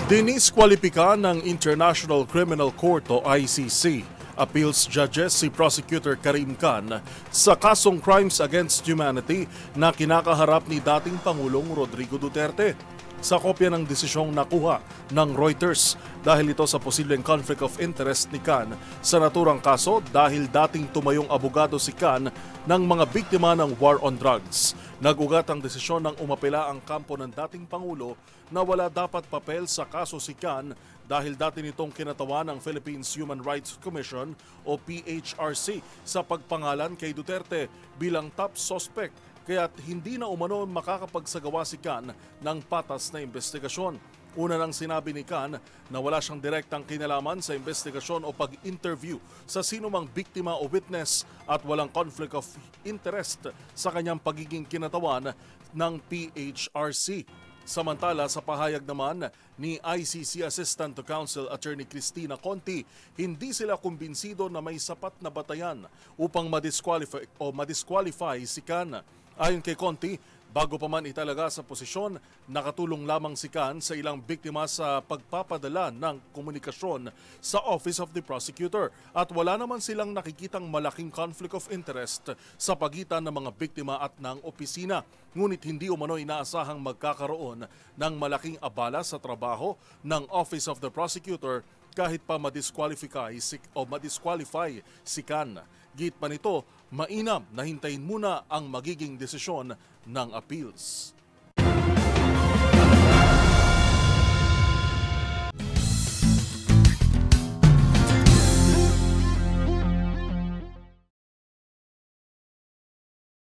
Diniskwalipika ng International Criminal Court o ICC appeals judges si Prosecutor Karim Khan sa kasong Crimes Against Humanity na kinakaharap ni dating Pangulong Rodrigo Duterte. Sa kopya ng desisyong nakuha ng Reuters dahil ito sa posibleng conflict of interest ni Khan sa naturang kaso dahil dating tumayong abogado si Khan ng mga biktima ng war on drugs. Nag-ugat ang desisyon ng umapela ang kampo ng dating Pangulo na wala dapat papel sa kaso si Khan dahil dati nitong kinatawan ng Philippines Human Rights Commission o PHRC sa pagpangalan kay Duterte bilang top suspect kaya't hindi na umano makakapagsagawa si Khan ng patas na investigasyon. Una nang sinabi ni Khan na wala siyang direktang kinalaman sa investigasyon o pag-interview sa sinumang biktima o witness at walang conflict of interest sa kanyang pagiging kinatawan ng PHRC. Samantala sa pahayag naman ni ICC Assistant to Counsel Attorney Cristina Conti, hindi sila kumbinsido na may sapat na batayan upang madisqualify si Khan. Ayon kay Conti, bago pa man italaga sa posisyon, nakatulong lamang si Khan sa ilang biktima sa pagpapadala ng komunikasyon sa Office of the Prosecutor at wala naman silang nakikitang malaking conflict of interest sa pagitan ng mga biktima at ng opisina. Ngunit hindi umano inaasahang magkakaroon ng malaking abala sa trabaho ng Office of the Prosecutor kahit pa madisqualify si Khan. Git pa nito, mainam na hintayin muna ang magiging desisyon ng appeals.